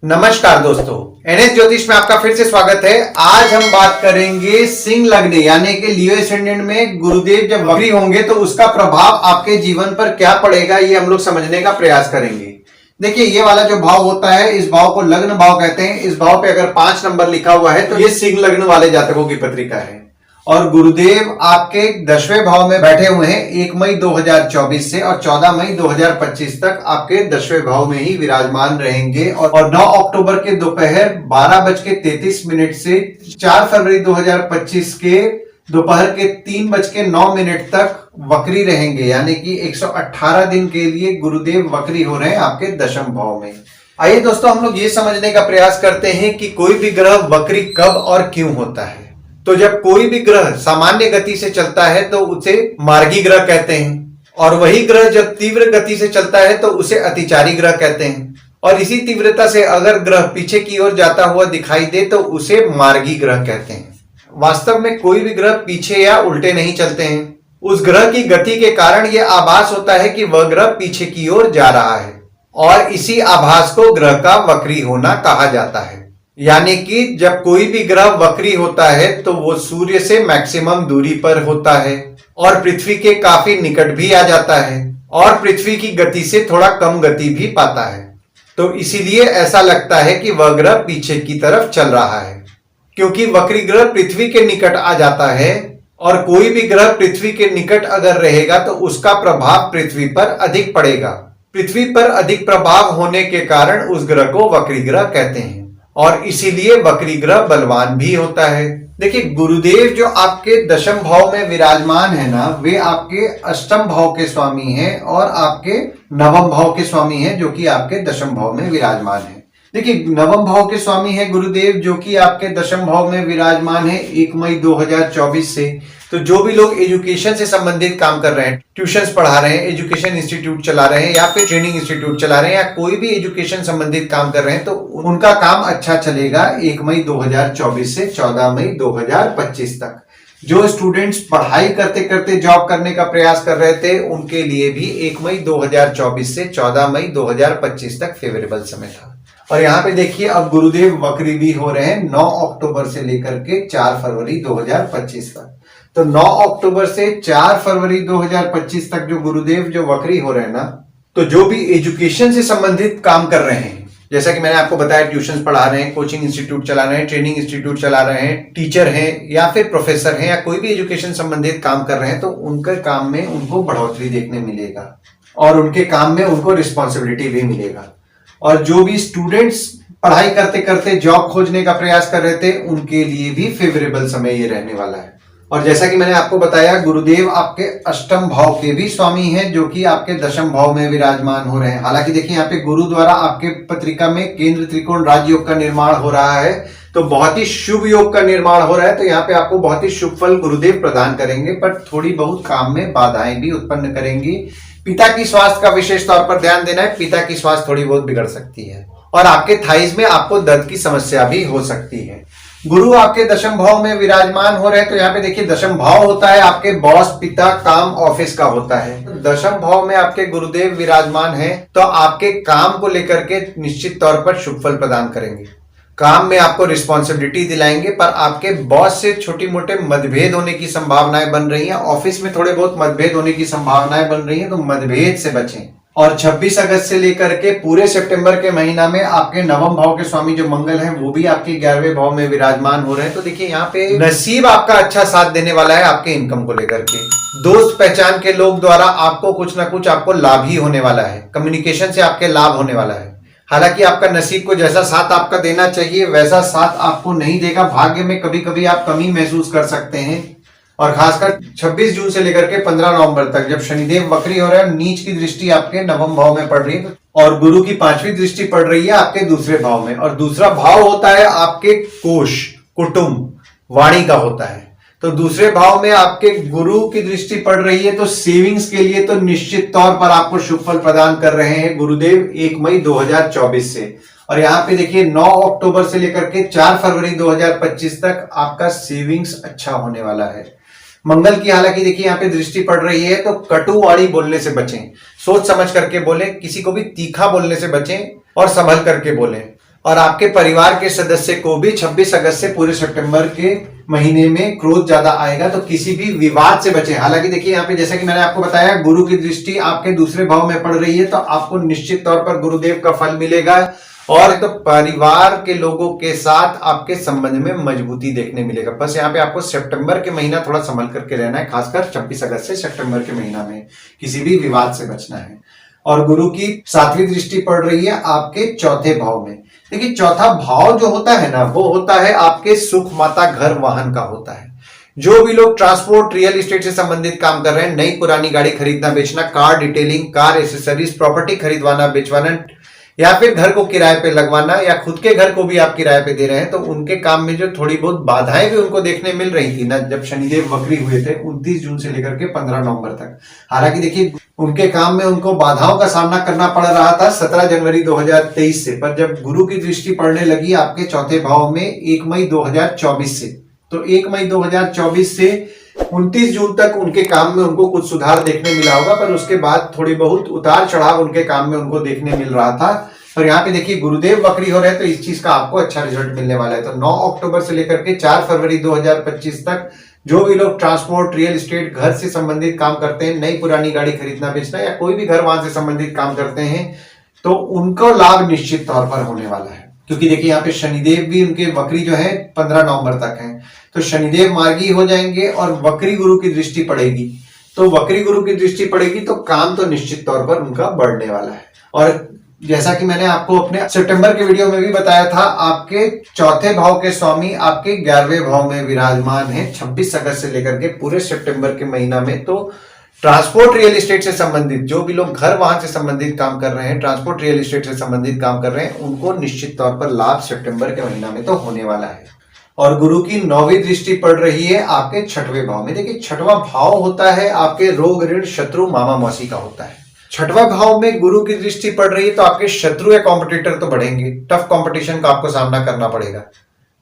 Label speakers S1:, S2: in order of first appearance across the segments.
S1: नमस्कार दोस्तों, एनएस ज्योतिष में आपका फिर से स्वागत है। आज हम बात करेंगे सिंह लग्न यानी कि लियो एसेंडेंट में गुरुदेव जब वक्री होंगे तो उसका प्रभाव आपके जीवन पर क्या पड़ेगा, ये हम लोग समझने का प्रयास करेंगे। देखिए, ये वाला जो भाव होता है इस भाव को लग्न भाव कहते हैं। इस भाव पे अगर 5 नंबर लिखा हुआ है तो ये सिंह लग्न वाले जातकों की पत्रिका है। और गुरुदेव आपके 10वें भाव में बैठे हुए हैं 1 मई 2024 से और 14 मई 2025 तक आपके 10वें भाव में ही विराजमान रहेंगे। और 9 अक्टूबर के दोपहर 12:33 से 4 फरवरी 2025 के दोपहर के 3:09 तक वक्री रहेंगे, यानी कि 118 दिन के लिए गुरुदेव वक्री हो रहे हैं आपके 10वें भाव में। आइए दोस्तों, हम लोग ये समझने का प्रयास करते हैं कि कोई भी ग्रह वक्री कब और क्यों होता है। तो जब कोई भी ग्रह सामान्य गति से चलता है तो उसे मार्गी ग्रह कहते हैं, और वही ग्रह जब तीव्र गति से चलता है तो उसे अतिचारी ग्रह कहते हैं। और इसी तीव्रता से अगर ग्रह पीछे की ओर जाता हुआ दिखाई दे तो उसे मार्गी ग्रह कहते हैं। वास्तव में कोई भी ग्रह पीछे या उल्टे नहीं चलते हैं। उस ग्रह की गति के कारण यह आभास होता है कि वह ग्रह पीछे की ओर जा रहा है, और इसी आभास को ग्रह का वक्री होना कहा जाता है। यानी कि जब कोई भी ग्रह वक्री होता है तो वो सूर्य से मैक्सिमम दूरी पर होता है और पृथ्वी के काफी निकट भी आ जाता है और पृथ्वी की गति से थोड़ा कम गति भी पाता है। तो इसीलिए ऐसा लगता है कि वह ग्रह पीछे की तरफ चल रहा है, क्योंकि वक्री ग्रह पृथ्वी के निकट आ जाता है। और कोई भी ग्रह पृथ्वी के निकट अगर रहेगा तो उसका प्रभाव पृथ्वी पर अधिक पड़ेगा। पृथ्वी पर अधिक प्रभाव होने के कारण उस ग्रह को वक्री ग्रह कहते हैं, और इसीलिए वक्री ग्रह बलवान भी होता है। देखिए, गुरुदेव जो आपके 10वें भाव में विराजमान है ना, वे आपके 8वें भाव के स्वामी हैं और आपके 9वें भाव के स्वामी हैं, जो कि आपके 10वें भाव में विराजमान है। देखिए, 9वें भाव के स्वामी है गुरुदेव, जो कि आपके 10वें भाव में विराजमान है 1 मई 2024 से। तो जो भी लोग एजुकेशन से संबंधित काम कर रहे हैं, ट्यूशंस पढ़ा रहे हैं, एजुकेशन इंस्टीट्यूट चला रहे हैं या फिर ट्रेनिंग इंस्टीट्यूट चला रहे हैं, या कोई भी एजुकेशन संबंधित काम कर रहे हैं, तो उनका काम अच्छा चलेगा 1 मई 2024 से 14 मई 2025 तक। जो स्टूडेंट्स पढ़ाई करते करते जॉब करने का प्रयास कर रहे थे, उनके लिए भी 1 मई 2024 से 14 मई 2025 तक फेवरेबल समय था। और यहाँ पे देखिए, अब गुरुदेव वक्री भी हो रहे हैं 9 अक्टूबर से लेकर के 4 फरवरी 2025 तक। तो 9 अक्टूबर से 4 फरवरी 2025 तक जो गुरुदेव जो वक्री हो रहे हैं ना, तो जो भी एजुकेशन से संबंधित काम कर रहे हैं, जैसा कि मैंने आपको बताया, ट्यूशन पढ़ा रहे हैं, कोचिंग इंस्टीट्यूट चला रहे हैं, ट्रेनिंग इंस्टीट्यूट चला रहे हैं, टीचर हैं या फिर प्रोफेसर हैं, या कोई भी एजुकेशन संबंधित काम कर रहे हैं, तो उनके काम में उनको बढ़ोतरी देखने मिलेगा और उनके काम में उनको रिस्पॉन्सिबिलिटी भी मिलेगा। और जो भी स्टूडेंट्स पढ़ाई करते करते जॉब खोजने का प्रयास कर रहे थे, उनके लिए भी फेवरेबल समय ये रहने वाला है। और जैसा कि मैंने आपको बताया, गुरुदेव आपके 8वें भाव के भी स्वामी हैं, जो कि आपके 10वें भाव में विराजमान हो रहे हैं। हालांकि देखिए, यहाँ पे गुरु द्वारा आपके पत्रिका में केंद्र त्रिकोण राजयोग का निर्माण हो रहा है, तो बहुत ही शुभ योग का निर्माण हो रहा है। तो यहाँ पे आपको बहुत ही शुभ फल गुरुदेव प्रदान करेंगे, पर थोड़ी बहुत काम में बाधाएं भी उत्पन्न करेंगी। पिता की स्वास्थ्य का विशेष तौर पर ध्यान देना है। पिता की स्वास्थ्य थोड़ी बहुत बिगड़ सकती है और आपके थाइज में आपको दर्द की समस्या भी हो सकती है। गुरु आपके 10वें भाव में विराजमान हो रहे हैं, तो यहाँ पे देखिए, 10वां भाव होता है आपके बॉस, पिता, काम, ऑफिस का होता है। 10वें भाव में आपके गुरुदेव विराजमान हैं, तो आपके काम को लेकर के निश्चित तौर पर शुभ फल प्रदान करेंगे। काम में आपको रिस्पॉन्सिबिलिटी दिलाएंगे, पर आपके बॉस से छोटी मोटे मतभेद होने की संभावनाएं बन रही हैं। ऑफिस में थोड़े बहुत मतभेद होने की संभावनाएं बन रही हैं, तो मतभेद से बचें। और 26 अगस्त से लेकर के पूरे सितंबर के महीना में आपके 9वें भाव के स्वामी जो मंगल हैं, वो भी आपके 11वें भाव में विराजमान हो रहे हैं। तो देखिए, यहाँ पे नसीब आपका अच्छा साथ देने वाला है आपके इनकम को लेकर के। दोस्त पहचान के लोग द्वारा आपको कुछ ना कुछ आपको लाभ ही होने वाला है। कम्युनिकेशन से आपके लाभ होने वाला है। हालांकि आपका नसीब को जैसा साथ आपका देना चाहिए वैसा साथ आपको नहीं देगा। भाग्य में कभी कभी आप कमी महसूस कर सकते हैं। और खासकर 26 जून से लेकर के 15 नवंबर तक, जब शनिदेव वक्री हो रहे हैं, नीच की दृष्टि आपके 9वें भाव में पड़ रही है और गुरु की 5वीं दृष्टि पड़ रही है आपके 2 भाव में। और दूसरा भाव होता है आपके कोश, कुटुंब, वाणी का होता है। तो 2 भाव में आपके गुरु की दृष्टि पड़ रही है, तो सेविंग्स के लिए तो निश्चित तौर पर आपको शुभ फल प्रदान कर रहे हैं गुरुदेव 1 मई 2024 से। और यहाँ पे देखिए, 9 अक्टूबर से लेकर के 4 फरवरी 2025 तक आपका सेविंग्स अच्छा होने वाला है। मंगल की हालांकि देखिए यहाँ पे दृष्टि पड़ रही है, तो कटुवाणी बोलने से बचें, सोच समझ करके बोलें, किसी को भी तीखा बोलने से बचें और संभल करके बोलें। और आपके परिवार के सदस्य को भी 26 अगस्त से पूरे सितंबर के महीने में क्रोध ज्यादा आएगा, तो किसी भी विवाद से बचे। हालांकि देखिए यहाँ पे जैसा कि मैंने आपको बताया, गुरु की दृष्टि आपके दूसरे भाव में पड़ रही है, तो आपको निश्चित तौर पर गुरुदेव का फल मिलेगा और तो परिवार के लोगों के साथ आपके संबंध में मजबूती देखने मिलेगा। बस यहाँ पे आपको सितंबर के महीना थोड़ा संभल करके रहना है, खासकर 26 अगस्त से सितंबर के महीना में किसी भी विवाद से बचना है। और गुरु की 7वीं दृष्टि पड़ रही है आपके चौथे भाव में। देखिए चौथा भाव जो होता है ना, वो होता है आपके सुख, माता, घर, वाहन का होता है। जो भी लोग ट्रांसपोर्ट, रियल एस्टेट से संबंधित काम कर रहे हैं, नई पुरानी गाड़ी खरीदना बेचना, car detailing, car accessories, property खरीदवाना बेचवाना, या फिर घर को किराए पे लगवाना, या खुद के घर को भी आप किराए पे दे रहे हैं, तो उनके काम में जो थोड़ी बहुत बाधाएं भी उनको देखने मिल रही थी ना, जब शनिदेव वक्री हुए थे 29 जून से लेकर के 15 नवंबर तक। हालांकि देखिए उनके काम में उनको बाधाओं का सामना करना पड़ रहा था 17 जनवरी 2023 से, पर जब गुरु की दृष्टि पड़ने लगी आपके चौथे भाव में 1 मई 2024 से, तो 1 मई 2024 से 29 जून तक उनके काम में उनको कुछ सुधार देखने मिला होगा, पर उसके बाद थोड़ी बहुत उतार चढ़ाव उनके काम में उनको देखने मिल रहा था। पर यहाँ पे देखिए गुरुदेव वक्री हो रहे हैं, तो इस चीज का आपको अच्छा रिजल्ट मिलने वाला है। तो 9 अक्टूबर से लेकर के 4 फरवरी 2025 तक जो भी लोग ट्रांसपोर्ट, रियल एस्टेट, घर से संबंधित काम करते हैं, नई पुरानी गाड़ी खरीदना बेचना, या कोई भी घर वाहन से संबंधित काम करते हैं, तो उनको लाभ निश्चित तौर पर होने वाला है। क्योंकि देखिए यहाँ पे शनिदेव भी उनके वक्री जो है 15 नवंबर तक है, तो शनिदेव मार्गी हो जाएंगे और वक्री गुरु की दृष्टि पड़ेगी। तो वक्री गुरु की दृष्टि पड़ेगी तो काम तो निश्चित तौर पर उनका बढ़ने वाला है। और जैसा कि मैंने आपको अपने सितंबर के वीडियो में भी बताया था, आपके चौथे भाव के स्वामी आपके 11वें भाव में विराजमान है 26 अगस्त से लेकर के पूरे सितंबर के महीना में। तो ट्रांसपोर्ट, रियल एस्टेट से संबंधित जो भी लोग घर वाहन से संबंधित काम कर रहे हैं, ट्रांसपोर्ट, रियल एस्टेट से संबंधित काम कर रहे हैं, उनको निश्चित तौर पर लाभ सितंबर के महीना में तो होने वाला है। और गुरु की 9वीं दृष्टि पड़ रही है आपके 6वें भाव में। देखिए 6वां भाव होता है आपके रोग, ऋण, शत्रु, मामा मौसी का होता है। 6वां भाव में गुरु की दृष्टि पड़ रही है, तो आपके शत्रु या कॉम्पिटिटर तो बढ़ेंगे, टफ कंपटीशन का आपको सामना करना पड़ेगा।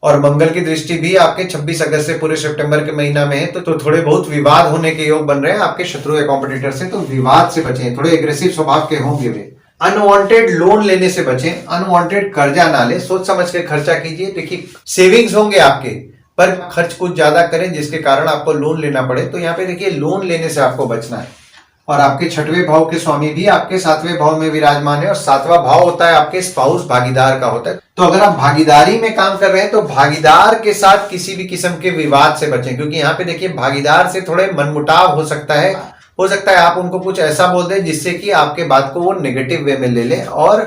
S1: और मंगल की दृष्टि भी आपके 26 अगस्त से पूरे सितंबर के महीना में है, तो थोड़े बहुत विवाद होने के योग बन रहे हैं आपके शत्रु या कॉम्पिटिटर से, तो विवाद से बचें। थोड़े एग्रेसिव स्वभाव के होंगे वे। अनवांटेड लोन लेने से बचें, अनवांटेड कर्जा ना ले, सोच समझ के खर्चा कीजिए। देखिए सेविंग्स होंगे आपके, पर खर्च कुछ ज्यादा करें जिसके कारण आपको लोन लेना पड़े, तो यहाँ पे देखिए लोन लेने से आपको बचना है। और आपके 6वें भाव के स्वामी भी आपके 7वें भाव में विराजमान है, और 7वां भाव होता है आपके स्पाउस, भागीदार का होता है। तो अगर आप भागीदारी में काम कर रहे हैं, तो भागीदार के साथ किसी भी किस्म के विवाद से बचें, क्योंकि यहाँ पे देखिए भागीदार से थोड़े मनमुटाव हो सकता है आप उनको कुछ ऐसा बोल दें जिससे कि आपके बात को वो नेगेटिव वे में ले लें, और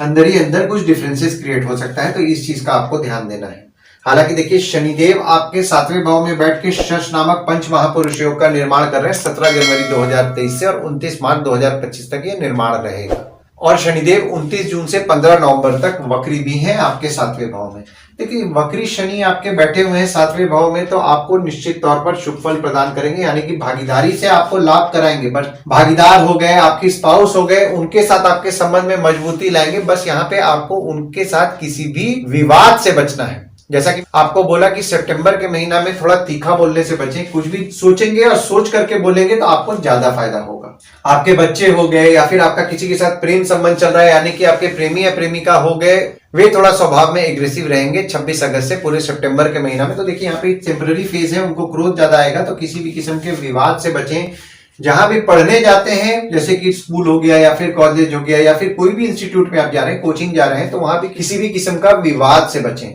S1: अंदर ही अंदर कुछ डिफरेंसेस क्रिएट हो सकता है, तो इस चीज का आपको ध्यान देना है। हालांकि देखिए शनिदेव आपके 7वें भाव में बैठ के शश नामक पंच महापुरुष योग का निर्माण कर रहे हैं 17 जनवरी 2023 से, और 29 मार्च 2025 तक ये निर्माण रहेगा। और शनिदेव 29 जून से 15 नवंबर तक वक्री भी हैं आपके 7वें भाव में। देखिए वक्री शनि आपके बैठे हुए हैं 7वें भाव में, तो आपको निश्चित तौर पर शुभ फल प्रदान करेंगे, यानी कि भागीदारी से आपको लाभ कराएंगे। बस भागीदार हो गए, आपके स्पाउस हो गए, उनके साथ आपके संबंध में मजबूती लाएंगे। बस यहाँ पे आपको उनके साथ किसी भी विवाद से बचना है। जैसा कि आपको बोला कि सितंबर के महीना में थोड़ा तीखा बोलने से बचें, कुछ भी सोचेंगे और सोच करके बोलेंगे तो आपको ज्यादा फायदा होगा। आपके बच्चे हो गए, या फिर आपका किसी के साथ प्रेम संबंध चल रहा है, यानी कि आपके प्रेमी या प्रेमिका हो गए, वे थोड़ा स्वभाव में एग्रेसिव रहेंगे 26 अगस्त से पूरे सितंबर के महीना में। तो देखिए यहाँ पे टेम्पररी फेज है, उनको क्रोध ज्यादा आएगा, तो किसी भी किस्म के विवाद से बचें। जहां भी पढ़ने जाते हैं, जैसे कि स्कूल हो गया या फिर कॉलेज हो गया या फिर कोई भी इंस्टीट्यूट में आप जा रहे हैं, कोचिंग जा रहे हैं, तो वहां भी किसी भी किस्म का विवाद से बचें।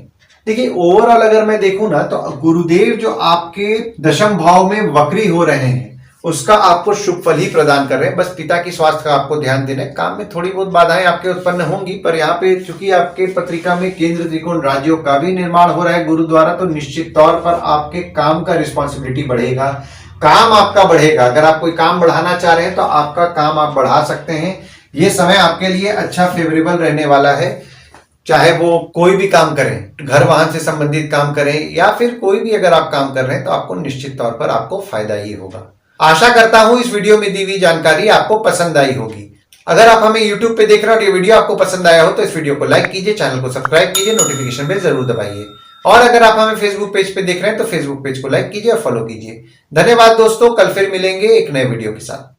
S1: देखिए ओवरऑल अगर मैं देखूं ना, तो गुरुदेव जो आपके 10वें भाव में वक्री हो रहे हैं, उसका आपको शुभ फल ही प्रदान कर रहे हैं। बस पिता की स्वास्थ्य का आपको ध्यान देना है। काम में थोड़ी बहुत बाधाएं आपके उत्पन्न होंगी, पर यहाँ पे चूंकि आपके पत्रिका में केंद्र त्रिकोण राज्यों का भी निर्माण हो रहा है गुरु द्वारा, तो निश्चित तौर पर आपके काम का रिस्पॉन्सिबिलिटी बढ़ेगा, काम आपका बढ़ेगा। अगर आप कोई काम बढ़ाना चाह रहे हैं तो आपका काम आप बढ़ा सकते हैं। ये समय आपके लिए अच्छा फेवरेबल रहने वाला है, चाहे वो कोई भी काम करें, घर वाहन से संबंधित काम करें या फिर कोई भी अगर आप काम कर रहे हैं, तो आपको निश्चित तौर पर आपको फायदा ही होगा। आशा करता हूं इस वीडियो में दी हुई जानकारी आपको पसंद आई होगी। अगर आप हमें YouTube पे देख रहे हो और ये वीडियो आपको पसंद आया हो, तो इस वीडियो को लाइक कीजिए, चैनल को सब्सक्राइब कीजिए, नोटिफिकेशन बेल जरूर दबाइए। और अगर आप हमें फेसबुक पेज पे देख रहे हैं, तो फेसबुक पेज को लाइक कीजिए और फॉलो कीजिए। धन्यवाद दोस्तों, कल फिर मिलेंगे एक नए वीडियो के साथ।